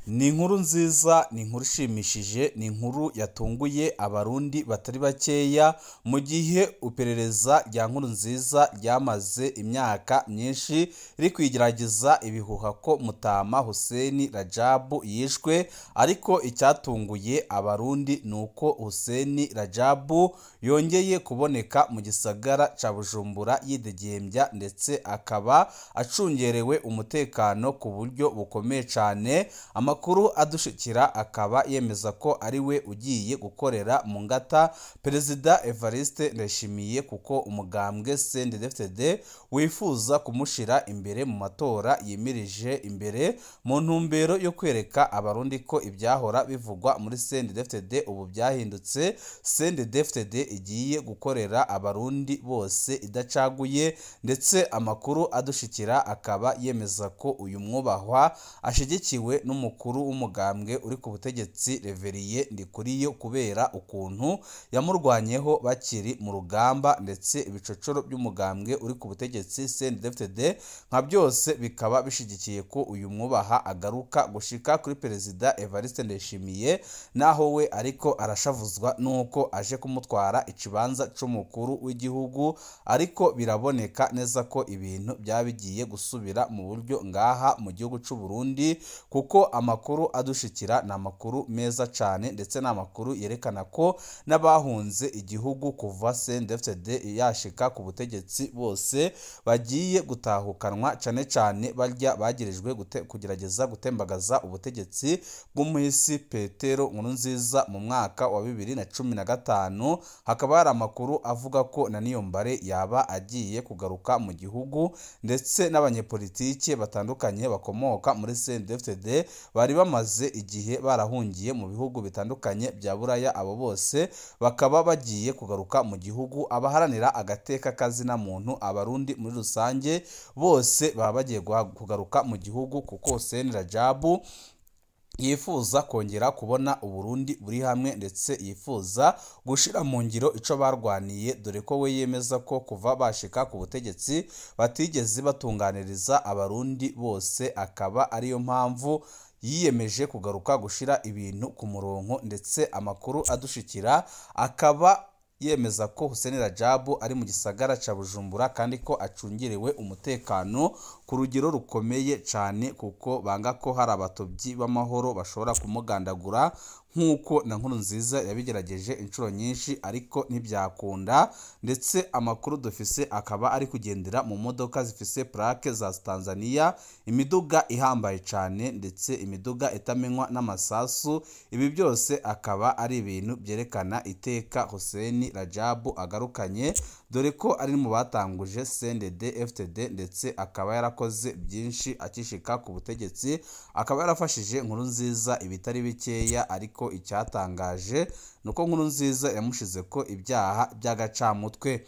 Ni inkuru nziza, ni inkuru ishimishije, ni inkuru yatunguye abarundi batari bakeya mu gihe iperereza rya Nkurunziza ryamaze imyaka myinshi riri kwigerageza ibihuha ko Mutama Hussein Rajabu yishwe, ariko icyatunguye abarundi ni uko Hussein Rajabu yongeye kuboneka mu gisagara ca Bujumbura yidegembya, ndetse akaba acungerewe umutekano ku buryo bukomeye cyane. Amakuru adushikira akaba yemeza ko ari we ugiye gukorera mu ngata Perezida Evariste Ndayishimiye, kuko umugambwe CNDD-FDD wifuza kumushira imbere mu matora yimirije imbere mu ntumbero yo kwereka abarundi ko ibyahora bivugwa muri CNDD-FDD ubu byahindutse. CNDD-FDD igiye gukorera abarundi bose idacaguye, ndetse amakuru adushikira akaba yemeza ko uyu mwubahwa ashigikiwe n'umukuru w'umugambwe uri ku butegetsi Reveriye Ndikuriyo, kubera ukuntu yamurwanyeho bakiri mu rugamba, ndetse ibicocoro by'umugambwe uri ku butegetsi CNDD-FDD nka byose bikaba bishigikiye ko uyu mwubaha agaruka gushika kuri Perezida Evariste Ndayishimiye, naho we ariko arashavuzwa nuko aje kumutwara ikibanza c'umukuru w'igihugu. Ariko biraboneka neza ko ibintu byabigiye gusubira mu buryo ngaha mu gihugu c'u Burundi, kuko amakuru adushikira ni amakuru meza cyane, ndetse n'amakuru yerekana ko n'abahunze igihugu kuva CNDD-FDD yashika ku butegetsi bose bagiye gutahukanwa, cyane cyane barya bagirijwe kugerageza gutembagaza ubutegetsi bw'umuhisi Petero Nkurunziza mu mwaka wa 2015. Hakaba hari amakuru avuga ko na Niyombare yaba agiye kugaruka mu gihugu, ndetse n'abanyepolitike batandukanye bakomoka muri CNDD-FDD bari bamaze igihe barahungiye mu bihugu bitandukanye bya Buraya, abo bose bakaba bagiye kugaruka mu gihugu. Abaharanira agateka kazina muntu, abarundi muri rusange bose baba bagiye kugaruka mu gihugu, kuko Hussein Rajabu yifuza kongera kubona Uburundi buri hamwe, ndetse yifuza gushira mu ngiro ico barwaniye, dore ko we yemeza ko kuva bashika ku butegetsi batigeze batunganiriza abarundi bose, akaba ariyo mpamvu yiyemeje kugaruka gushira ibintu ku murongo. Ndetse amakuru adushikira akaba yemeza ko Hussein Rajabu ari mu gisagara ca Bujumbura, kandi ko acungerewe umutekano ku rugero rukomeye cyane, kuko banga ko hari abatobyi b'amahoro bashobora kumugandagura, nk'uko na Nkurunziza yabigerageje inshuro nyinshi ariko ntibyakunda. Ndetse amakuru dufise akaba ari kugendera mu modoka zifise plaque za Tanzania, imiduga ihambaye cyane, ndetse imiduga itamenywa n'amasasu. Ibi byose akaba ari ibintu byerekana iteka Hussein Rajabu agarukanye, dore ko ari mu batanguje CNDD-FDD, ndetse akaba yarakoze byinshi akishika ku butegetsi, akaba yarafashije Nkurunziza ibitari bikeya. Ariko icyatangaje nuko Nkurunziza yamushize ko ibyaha by'agacamutwe.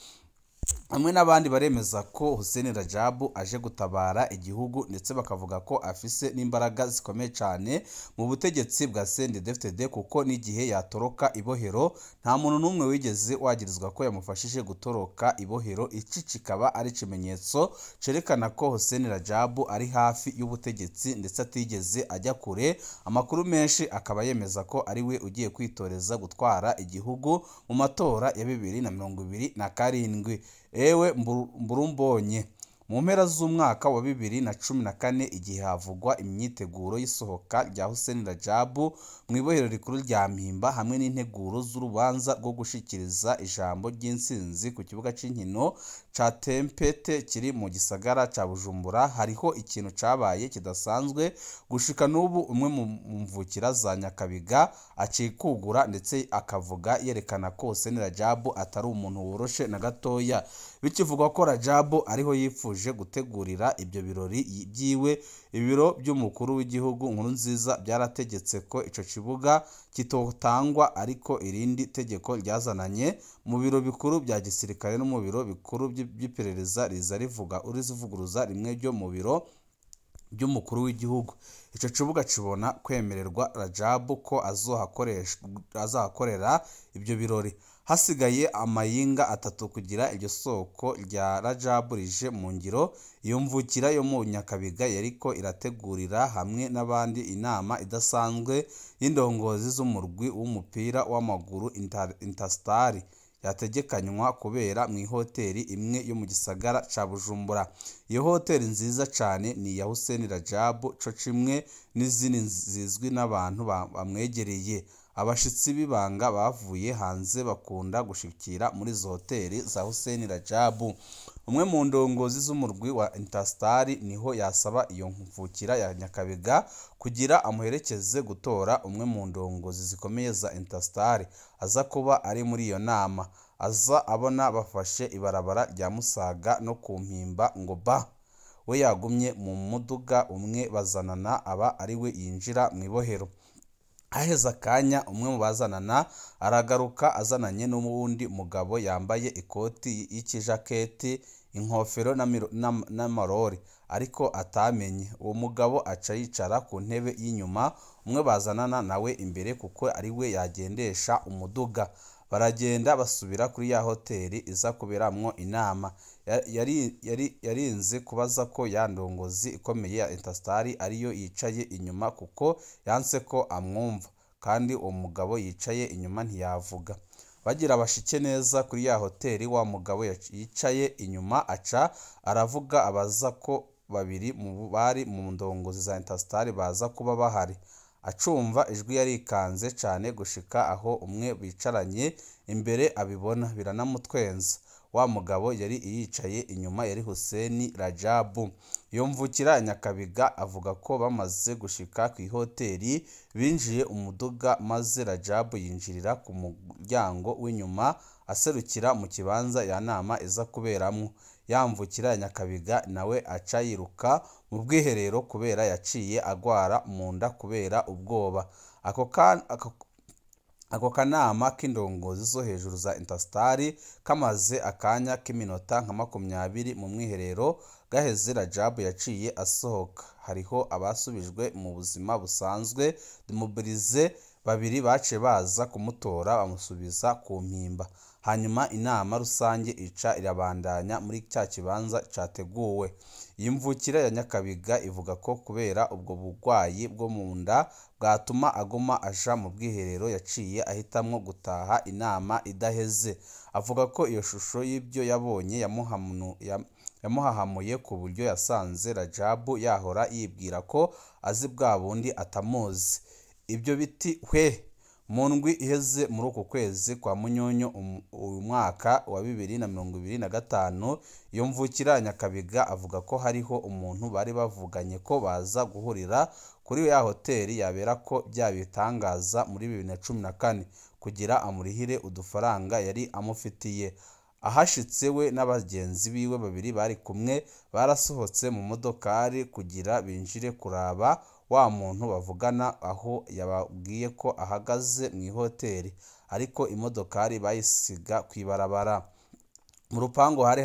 Hamwe n'abandi baremeza ko Hussein Rajabu aje gutabara igihugu, ndetse bakavuga ko afise n'imbaraga zikomeye cyane mu butegetsi bwa CNDD-FDD, kuko n'igihe yatoroka ibohero nta muntu n'umwe wigeze wagirizwa ko yamufashije gutoroka ibohero. Iki kikaba ari ikimenyetso cerekana ko Hussein Rajabu ari hafi y'ubutegetsi, ndetse atigeze ajya kure. Amakuru menshi akaba yemeza ko ari we ugiye kwitoreza gutwara igihugu mu matora ya 2027. Ewe mburumbonye mu mpera z'umwaka wa 2014, igihe havugwa imyiteguro y'isohoka rya Hussein Rajabu mu ibohero rikuru rya Mpimba, hamwe n'integuro z'urubanza rwo gushikiriza ijambo ry'insinzi ku kibuga c'inkino ca Tempete kiri mu gisagara ca Bujumbura, hariho ikintu cabaye kidasanzwe. Gushika n'ubu umwe mu mvukira za Nyakabiga acikugura, ndetse akavuga yerekana ko Hussein Rajabu atari umuntu woroshe na gatoya. Bikivugwa ko Rajabu ariho yifuje gutegurira ibyo birori byiwe, ibiro by'umukuru w'igihugu Nkurunziza byarategetse ko ico kibuga kitotangwa, ariko irindi tegeko ryazananye mu biro bikuru bya gisirikare no mu biro bikuru by'iperereza riza rivuguruza rimwe ryo mu biro by'umukuru w'igihugu. Ico kibuga kibona kwemererwa Rajabu ko azahakorera ibyo birori. hasigaye amayinga 3 kugira iryo soko rya Rajabu rije mu ngiro. Iyo mvukira yo mu Nyakabiga yariko irategurira hamwe n'abandi inama idasanzwe y'indongozi z'umurwi w'umupira w'amaguru Interstar yategekanywa kubera mu hoteli imwe yo mu gisagara ca Bujumbura. Iyo hoteli nziza cane ni ya Hussein Rajabu co kimwe n'izindi zizwi n'abantu bamwegereye. Abashitsi b'ibanga bavuye hanze bakunda gushikira muri izo hoteli za Hussein Rajabu. Umwe mu ndongozi z'umurwi wa Interstar niho yasaba iyo mvukira ya Nyakabiga kugira amuherekeze gutora umwe mu ndongozi zikomeye za Interstar aza kuba ari muri iyo nama. Aza abona bafashe ibarabara rya Musaga no ku Mpimba ngo ba we yagumye mu muduga umwe bazanana aba ari we yinjira mu ibohero. Haheze akanya umwe mu bazanana aragaruka azananye n'uwundi mugabo yambaye ikoti y'ikijaketi, inkofero n'amarori ariko atamenye. Uwo mugabo aca yicara ku ntebe y'inyuma, umwe bazanana nawe imbere kuko ari we yagendesha umuduga. Baragenda basubira kuri ya hoteli iza kuberamwo inama. Yarinze kubaza ko ya ndongozi ikomeye ya Interstar ariyo yicaye inyuma kuko yanse ko amwumva, kandi uwo mugabo yicaye inyuma ntiyavuga. Bagira bashike neza kuri ya hoteli, wa mugabo yicaye inyuma aca aravuga abaza ko babiri mu bari mu ndongozi za Interstar baza kuba bahari. Acumva ijwi yarikanze cane gushika aho umwe bicaranye imbere abibona biranamutwenza. Wa mugabo yari yicaye inyuma yari Hussein Rajabu. Iyo mvukira Nyakabiga avuga ko bamaze gushika ku hoteli binjiye umuduga maze Rajabu yinjirira ku muryango w'inyuma aserukira mu kibanza ya nama iza kuberamwo. Yamvukira Nyakabiga nawe aca yiruka mu bwiherero kubera yaciye agwara mu nda kubera ubwoba. Ako kanama k'indongozi zo hejuru za Interstar kamaze akanya k'iminota nka 20 mu mwiherero gaheze Rajabu yaciye asohoka. Hariho abasubijwe mu buzima busanzwe demobilize babiri bace baza kumutora bamusubiza ku Mpimba. Hanyuma inama rusange ica irabandanya muri cya kibanza categuwe. Iyi mvukira ya Nyakabiga ivuga ko kubera ubwo bugwayi bwo mu nda bwatuma aguma aja mu bwiherero yaciye ahitamwo gutaha inama idaheze. Avuga ko iyo shusho y'ibyo yabonye yamuhahamuye ku buryo yasanze Rajabu yahora yibwira ko azi bwa bundi atamuzi. Ibyo biti mu ndwi iheze muri uku kwezi kwa Munyonyo uyu mwaka wa 2025, iyo mvukira Nyakabiga avuga ko hariho umuntu bari bavuganye ko baza guhurira kuri ya hoteli yabera ko bya bitangaza muri 2014 kugira amurihire udufaranga yari amufitiye. Ahashitse we n'abagenzi biwe babiri bari kumwe barasohotse mu modokari kugira binjire kuraba wa muntu bavugana aho yababwiye ko ahagaze mu hoteli, ariko imodokari bayisiga kwibarabara. Mu rupangu hari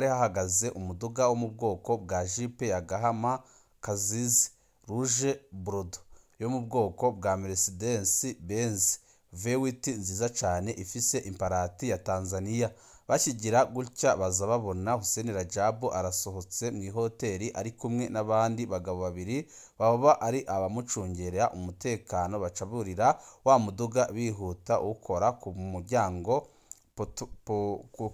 hahagaze umuduga wo mu bwoko bwa Jeep ya Gahama Kazizi Rouge Bordeaux yo mu bwoko bwa Mercedes Benz V8 nziza cane ifise imparati ya Tanzania. Bashigira gutya baza babona Hussein Rajabu arasohotse mu hoteli ari kumwe n'abandi bagabo babiri baba ari abamucungerera umutekano. Bacaburira wa muduga bihuta ukora ku muryango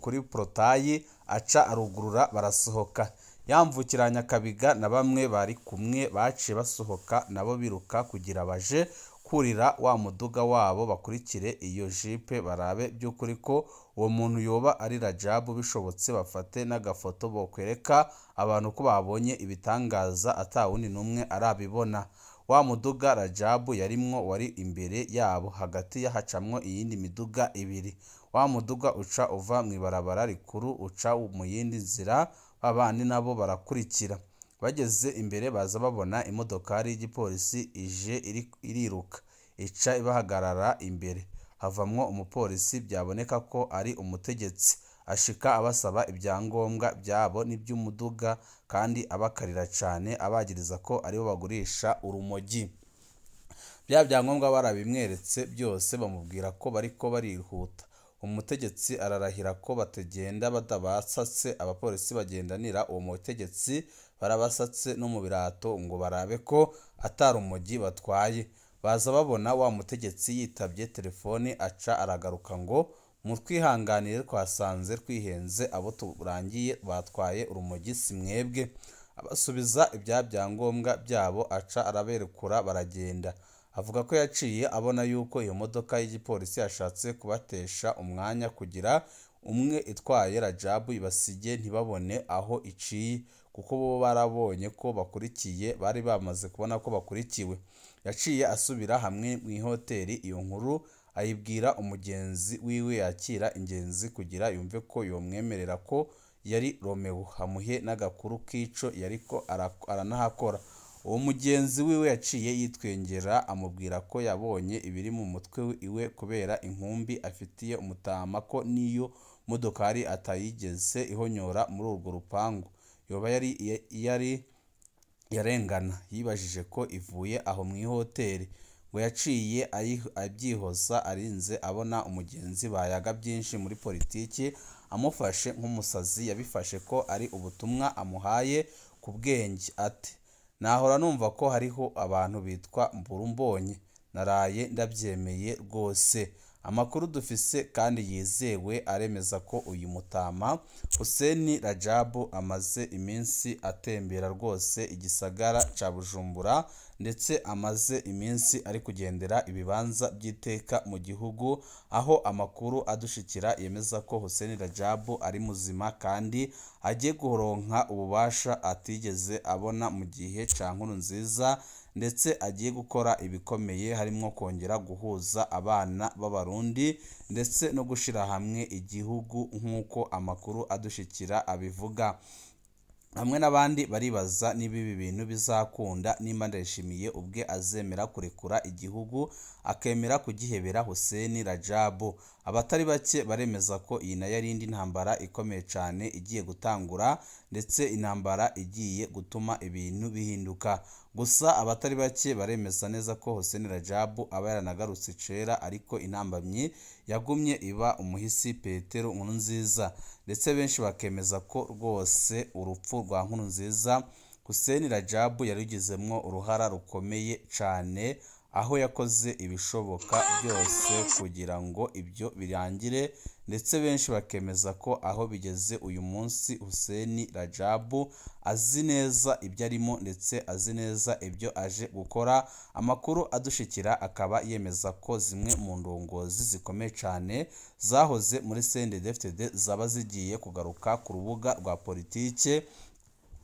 kuri protayi aca arugurura barasohoka. Yamvukira Nyakabiga na bamwe bari kumwe bace basohoka nabo biruka kugira baje kurira wa muduga wabo bakurikire iyo Jeep barabe by'ukuri ko uwo muntu yoba ari Rajabu, bishobotse bafate n'agafoto bo kwereka abantu ko babonye ibitangaza atawundi numwe arabibona. Wa muduga Rajabu yarimwo wari imbere yabo, hagati yahacamwo iyindi miduga ibiri. Wa muduga uca uva mu ibarabara rikuru uca mu yindi nzira, abandi nabo barakurikira. Bageze imbere baza babona imodokari y'igipolisi ije iriruka ica ibahagarara imbere. Havamwo umupolisi byaboneka ko ari umutegetsi, ashika abasaba ibyangombwa byabo n'iby'umuduga kandi abakarira cyane abagiriza ko aribo bagurisha urumogi. Bya byangombwa barabimweretse byose bamubwira ko bariko barihuta. Umutegetsi ararahira ko batagenda badabasatse, abapolisi bagendanira uwo mutegetsi barabasatse no mu birato ngo barabe ko atari urumogi batwaye. Baza babona wa mutegetsi yitabye telefoni aca aragaruka ngo mutwihanganire twasanze twihenze, abo turangiye batwaye urumogi si mwebwe. Abasubiza ibya byangombwa byabo aca araberekura baragenda. Avuga ko yaciye abona yuko iyo modoka y'igipolisi yashatse kubatesha umwanya kugira umwe itwaye Rajabu ibasige ntibabone aho iciye, kuko bo barabonye ko bakurikiye, bari bamaze kubona ko bakurikiwe. Yaciye asubira hamwe mu ihoteli. Iyo nkuru ayibwira umugenzi wiwe yakira ingenzi kugira yumve ko yomwemerera ko yari Romeo, hamuhe n'agakuru k'ico yariko aranahakora. Uwo mugenzi wiwe yaciye yitwengera amubwira ko yabonye ibiri mu mutwe iwe kubera inkumbi afitiye umutama ko niyo modokari atayigeze ihonyora muri urwo rupangu yoba yari yarengana. Yibajije ko ivuye aho mu ihoteli, ngo yaciye abyihoza arinze abona umugenzi bayaga byinshi muri politiki amufashe nk'umusazi. Yabifashe ko ari ubutumwa amuhaye ku bwenge. Ati nahora numva ko hariho abantu bitwa Mburumbonye, naraye ndabyemeye rwose. Amakuru dufise kandi yizewe aremeza ko uyu mutama Hussein Rajabu amaze iminsi atembera rwose igisagara ca Bujumbura, ndetse amaze iminsi ari kugendera ibibanza by'iteka mu gihugu, aho amakuru adushikira yemeza ko Hussein Rajabu ari muzima kandi agiye guronka ububasha atigeze abona mu gihe ca Nkurunziza, ndetse agiye gukora ibikomeye harimo kongera guhuza abana b'abarundi ndetse no gushira hamwe igihugu nk'uko amakuru adushikira abivuga. Hamwe n'abandi baribaza niba ibi bintu bizakunda, nimba Ndayishimiye ubwe azemera kurekura igihugu akemera kugihebera Hussein Rajabu. Abatari bake baremeza ko iyi nayo ari indi ntambara ikomeye cyane igiye gutangura, ndetse intambara igiye gutuma ibintu bihinduka. Gusa abatari bake baremeza neza ko Hussein Rajabu aba yaranagarutse cera, ariko intambamyi yagumye iba umuhisi Petero Nkurunziza, ndetse benshi bakemeza ko rwose urupfu rwa Nkurunziza Hussein Rajabu yarugizemwo uruhara rukomeye cyane, aho yakoze ibishoboka byose kugira ngo ibyo birangire, ndetse benshi bakemeza ko aho bigeze uyu munsi Hussein Rajabu azi neza ibyo arimo, ndetse azi neza ibyo aje gukora. Amakuru adushikira akaba yemeza ko zimwe mu ndongozi zikomeye cyane zahoze muri CNDD-FDD zaba zigiye kugaruka ku rubuga rwa politike,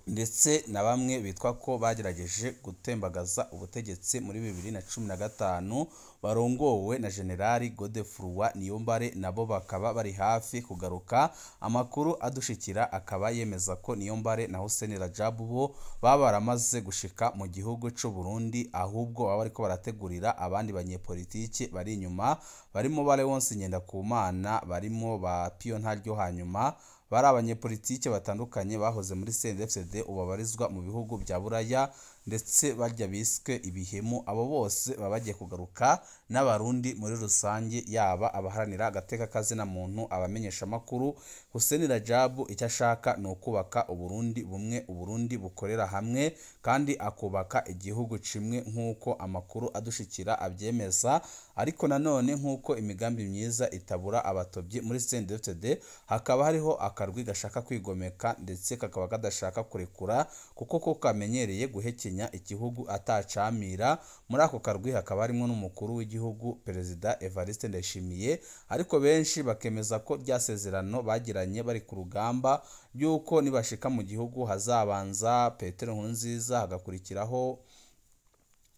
ndetse na bamwe bitwa ko bagerageje gutembagaza ubutegetsi muri 2015 barongowe na Generali Godefroid Niyombare nabo bakaba bari hafi kugaruka. Amakuru adushikira akaba yemeza ko Niyombare na Hussein Rajabu bo baba baramaze gushika mu gihugu cy'u Burundi, ahubwo baba bariko barategurira abandi banyepolitike bari inyuma, barimo Leonce Ngendakumana, barimo ba Pio Ntaryo, hanyuma bari abanyepolitike batandukanye bahoze muri CNDD-FDD ubabarizwa mu bihugu bya Buraya, ndetse barya biswe ibihemu. Abo bose baba bagiye kugaruka n'abarundi muri rusange, yaba abaharanira agateka kazina muntu, abamenyesha makuru. Hussein Rajabu icyo ashaka ni ukubaka Uburundi bumwe, Uburundi bukorera hamwe, kandi akubaka igihugu kimwe nk'uko amakuru adushikira abyemeza. Ariko nanone nk'uko imigambi myiza itabura abatobyi muri CNDD-FDD, hakaba hariho akarwi gashaka kwigomeka, ndetse kakaba kadashaka kurekura kuko ko kamenyereye guhekenya igihugu atacamira. Muri ako karwi hakaba harimo n'umukuru w'igihugu Perezida Evariste Ndayishimiye, ariko benshi bakemeza ko ryasezerano bagiranye bari ku rugamba yuko nibashika mu gihugu hazabanza Petero Nkurunziza, hagakurikiraho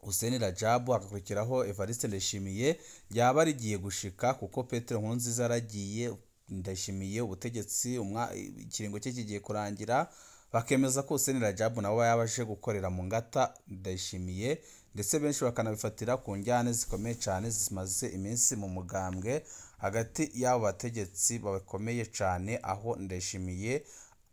Hussein Rajabu, hagakurikiraho Evariste Ndayishimiye, ryaba rigiye gushika kuko Petero Nkurunziza yaragiye, Ndayishimiye ubutegetsi ikiringo cye kigiye kurangira. Bakemeza ko Hussein Rajabu nawe yabaje gukorera mu ngata Ndayishimiye, ndetse benshi bakanabifatira ku njyane zikomeye cyane zimaze iminsi mu mugambwe hagati y'abo bategetsi bakomeye cyane, aho Ndayishimiye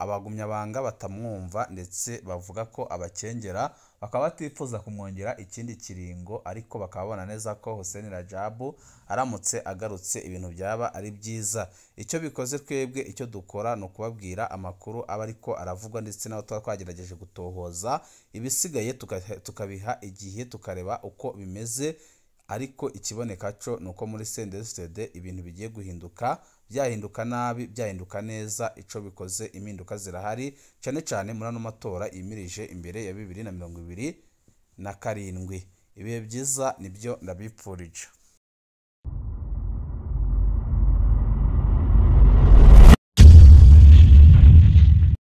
abagumyabanga batamwumva ndetse bavuga ko abakengera, bakaba batifuza kumwongera ikindi kiringo, ariko bakaba babona neza ko Hussein Rajab aramutse agarutse ibintu byaba ari byiza. Icyo bikoze twebwe icyo dukora ni ukubabwira amakuru aba ariko aravugwa, ndetse n'aho tuba twagerageje gutohoza, ibisigaye tukabiha igihe tukareba uko bimeze, ariko ikiboneka cyo ni uko muri CNDD-FDD ibintu bigiye guhinduka, byahinduka nabi byahinduka neza. Ico bikoze impinduka zirahari cyane cyane muri ano matora yimirije imbere ya 2027. Ibihe byiza nibyo ndabipfurije.